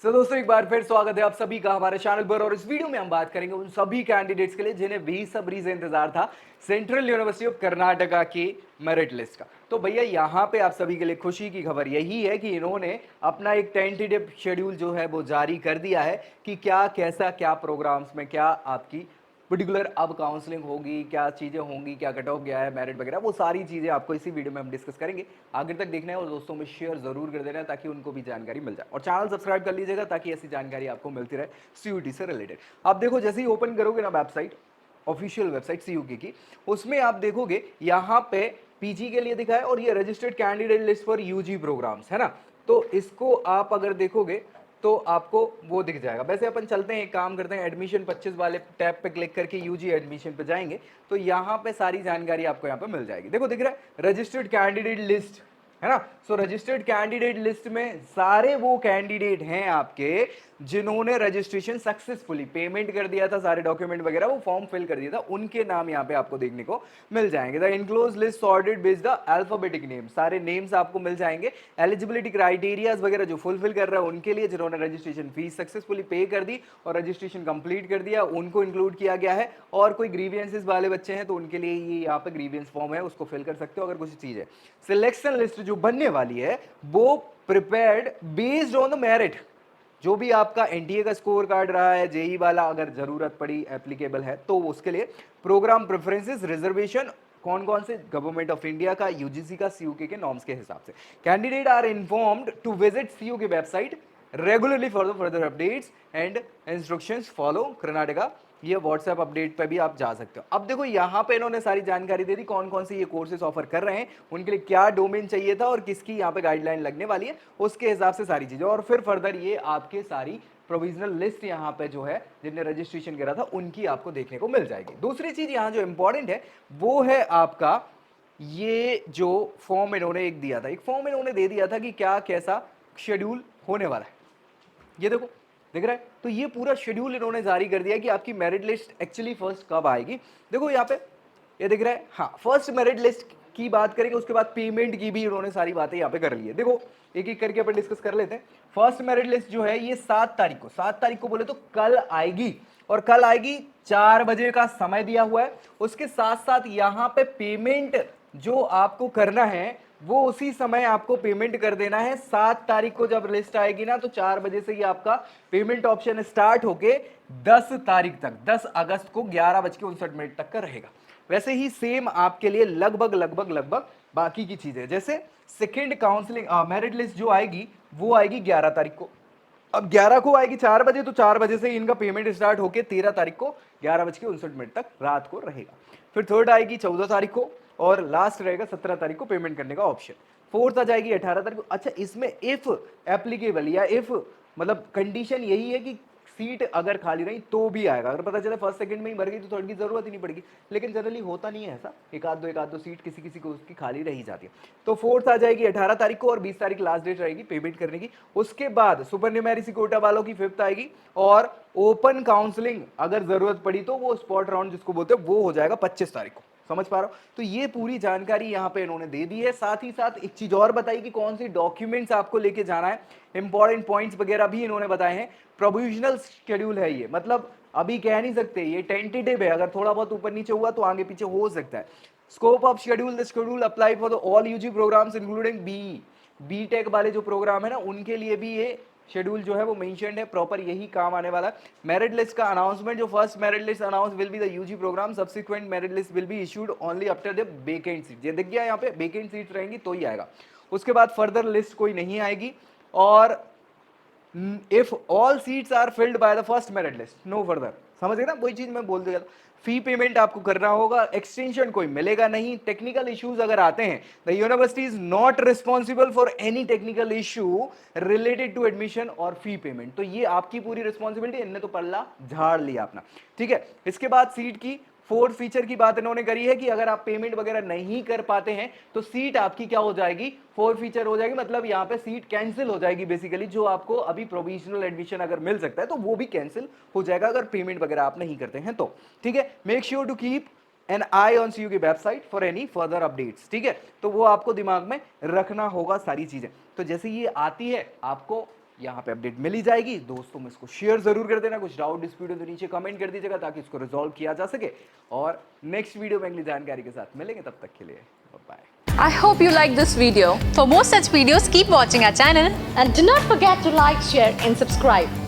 दोस्तों एक बार फिर स्वागत है आप सभी का हमारे चैनल पर। और इस वीडियो में हम बात करेंगे उन सभी कैंडिडेट्स के लिए जिन्हें बेसब्री से इंतजार था सेंट्रल यूनिवर्सिटी ऑफ कर्नाटका की मेरिट लिस्ट का। तो भैया यहाँ पे आप सभी के लिए खुशी की खबर यही है कि इन्होंने अपना एक टेंटेटिव शेड्यूल जो है वो जारी कर दिया है कि क्या कैसा क्या प्रोग्राम्स में क्या आपकी पर्टिकुलर अब काउंसलिंग होगी, क्या चीज़ें होंगी, क्या कट ऑफ गया है, मेरिट वगैरह, वो सारी चीज़ें आपको इसी वीडियो में हम डिस्कस करेंगे। आगे तक देखना है और दोस्तों में शेयर जरूर कर देना है ताकि उनको भी जानकारी मिल जाए, और चैनल सब्सक्राइब कर लीजिएगा ताकि ऐसी जानकारी आपको मिलती रहे सीयूटी से रिलेटेड। आप देखो जैसे ही ओपन करोगे ना वेबसाइट, ऑफिशियल वेबसाइट सीयूटी की, उसमें आप देखोगे यहाँ पे पीजी के लिए दिखा है और ये registered candidate list for UG programs है ना। तो इसको आप अगर देखोगे तो आपको वो दिख जाएगा। वैसे अपन चलते हैं, एक काम करते हैं, एडमिशन 25 वाले टैब पे क्लिक करके यूजी एडमिशन पे जाएंगे तो यहाँ पे सारी जानकारी आपको यहाँ पे मिल जाएगी। देखो दिख रहा है रजिस्टर्ड कैंडिडेट लिस्ट है ना। सो रजिस्टर्ड कैंडिडेट लिस्ट में सारे वो कैंडिडेट हैं आपके जिन्होंने रजिस्ट्रेशन सक्सेसफुली पेमेंट कर दिया था, सारे डॉक्यूमेंट वगैरह वो फॉर्म फिल कर दिया था, उनके नाम यहाँ पे आपको देखने को मिल जाएंगे। The enclose list sorted based the alphabetic name, सारे नेम्स आपको मिल जाएंगे। एलिजिबिलिटी क्राइटेरियाज वगैरह जो फुलफिल कर रहे हैं उनके लिए, जिन्होंने रजिस्ट्रेशन फीस सक्सेसफुली पे कर दी और रजिस्ट्रेशन कंप्लीट कर दिया, उनको इंक्लूड किया गया है। और कोई ग्रीवियंसेस वाले बच्चे हैं तो उनके लिए ये यहाँ पे ग्रीवियंस फॉर्म है, उसको फिल कर सकते हो अगर कुछ चीज है। सिलेक्शन लिस्ट जो बनने वाली है वो prepared based on the merit, जो भी आपका एनटीए का स्कोर कार्ड रहा है, जेई वाला अगर जरूरत पड़ी एप्लीकेबल है तो उसके लिए प्रोग्राम प्रेफरेंसेस रिजर्वेशन कौन कौन से गवर्नमेंट ऑफ इंडिया का, यूजीसी का, सीयूके के नॉर्म्स के हिसाब से। Candidate are informed to visit CUK website regularly for the further updates and instructions follow Karnataka. ये व्हाट्सएप अपडेट पे भी आप जा सकते हो। अब देखो यहाँ पे इन्होंने सारी जानकारी दे दी कौन कौन से ये कोर्सेज ऑफर कर रहे हैं, उनके लिए क्या डोमेन चाहिए था और किसकी यहाँ पे गाइडलाइन लगने वाली है, उसके हिसाब से सारी चीजें। और फिर फर्दर ये आपके सारी प्रोविजनल लिस्ट यहाँ पे जो है जिनने रजिस्ट्रेशन करा था उनकी आपको देखने को मिल जाएगी। दूसरी चीज यहाँ जो इंपॉर्टेंट है वो है आपका ये जो फॉर्म इन्होंने एक दिया था, एक फॉर्म इन्होंने दे दिया था कि क्या कैसा शेड्यूल होने वाला है। ये देखो दिख रहा है, तो ये पूरा शेड्यूल इन्होंने जारी कर दिया कि आपकी मेरिट लिस्ट एक्चुअली फर्स्ट कब आएगी। देखो यहाँ पे ये दिख रहा है, हाँ फर्स्ट मेरिट लिस्ट की बात करेंगे, उसके बाद पेमेंट की भी इन्होंने सारी बातें यहाँ पे कर ली है। देखो एक एक करके अपन डिस्कस कर लेते हैं। फर्स्ट मेरिट लिस्ट जो है ये 7 तारीख को, 7 तारीख को बोले तो कल आएगी, और कल आएगी 4 बजे का समय दिया हुआ है। उसके साथ साथ यहाँ पे पेमेंट जो आपको करना है वो उसी समय आपको पेमेंट कर देना है। 7 तारीख को जब लिस्ट आएगी ना तो 4 बजे से ही आपका पेमेंट ऑप्शन स्टार्ट होके 10 तारीख तक, 10 अगस्त को 11:59 तक का रहेगा। वैसे ही सेम आपके लिए लगभग लगभग लगभग बाकी की चीजें, जैसे सेकेंड काउंसलिंग मेरिट लिस्ट जो आएगी वो आएगी 11 तारीख को। अब 11 को आएगी 4 बजे, तो 4 बजे से इनका पेमेंट स्टार्ट होके 13 तारीख को 11:59 तक रात को रहेगा। फिर थर्ड आएगी 14 तारीख को, और लास्ट रहेगा 17 तारीख को पेमेंट करने का ऑप्शन। फोर्थ आ जाएगी 18 तारीख को। अच्छा इसमें इफ एप्लीकेबल या इफ मतलब कंडीशन यही है कि सीट अगर खाली रही तो भी आएगा। अगर पता चला फर्स्ट सेकंड में ही भर गई तो थर्ड की जरूरत ही नहीं पड़ेगी, लेकिन जनरली होता नहीं है ऐसा, एक आध दो सीट किसी किसी को उसकी खाली रही जाती है। तो फोर्थ आ जाएगी 18 तारीख को और 20 तारीख लास्ट डेट रहेगी पेमेंट करने की। उसके बाद सुपर न्यूमेरिसी कोटा वालों की फिफ्थ आएगी, और ओपन काउंसलिंग अगर जरूरत पड़ी तो वो स्पॉट राउंड जिसको बोलते हैं वो हो जाएगा 25 तारीख को। समझ पा रहा हो? तो ये पूरी जानकारी यहाँ पे इन्होंने दे दी है। साथ ही साथ एक चीज और बताई कि कौन सी डॉक्यूमेंट्स आपको लेके जाना है, इंपॉर्टेंट पॉइंट्स वगैरह भी इन्होंने बताए हैं। प्रोविजनल शेड्यूल है ये, मतलब अभी कह नहीं सकते, ये टेंटेटिव है, अगर थोड़ा बहुत ऊपर नीचे हुआ तो आगे पीछे हो सकता है। Scope of schedule, the schedule apply for the all UG programs including B tech वाले जो प्रोग्राम है ना उनके लिए भी ये शेड्यूल जो है वो मेंशन्ड है, प्रॉपर यही काम आने वाला है। मेरिट लिस्ट का अनाउंसमेंट, जो first merit list announce will be the UG program, subsequent merit list will be issued only after the vacant seat. ये दिख गया यहाँ पे, वेकेंट सीट रहेंगी तो ही आएगा। उसके बाद फर्दर लिस्ट कोई नहीं आएगी। और if all seats are filled by the first merit list no further, समझ गए ना, वही चीज मैं बोल दिया। फी पेमेंट आपको करना होगा, एक्सटेंशन कोई मिलेगा नहीं। टेक्निकल इश्यूज अगर आते हैं, the university is not responsible for any technical issue related to admission और फी पेमेंट। तो ये आपकी पूरी रिस्पॉन्सिबिलिटी, इनने तो पल्ला झाड़ लिया अपना, ठीक है। इसके बाद सीट की फोर्थ फीचर की बात इन्होंने करी है कि अगर आप पेमेंट वगैरह नहीं कर पाते हैं तो सीट आपकी क्या हो जाएगी, फोर्थ फीचर हो जाएगी, मतलब यहां पे सीट कैंसिल हो जाएगी बेसिकली। जो आपको अभी प्रोविजनल एडमिशन अगर मिल सकता है तो वो भी कैंसिल हो जाएगा अगर पेमेंट वगैरह आप नहीं करते हैं तो, ठीक है। Make sure to keep an eye on CU की website for any further updates, ठीक है। तो वो आपको दिमाग में रखना होगा सारी चीजें। तो जैसे ये आती है आपको यहाँ पे अपडेट मिल ही जाएगी। दोस्तों में इसको शेयर जरूर कर देना, कुछ डाउट डिस्प्यूट हो तो नीचे कमेंट कर दीजिएगा ताकि इसको रिजॉल्व किया जा सके। और नेक्स्ट वीडियो में अगली जानकारी के साथ मिलेंगे, तब तक के लिए bye. I hope you like this video. For more such videos, keep watching our channel. And do not forget to like, share, and subscribe.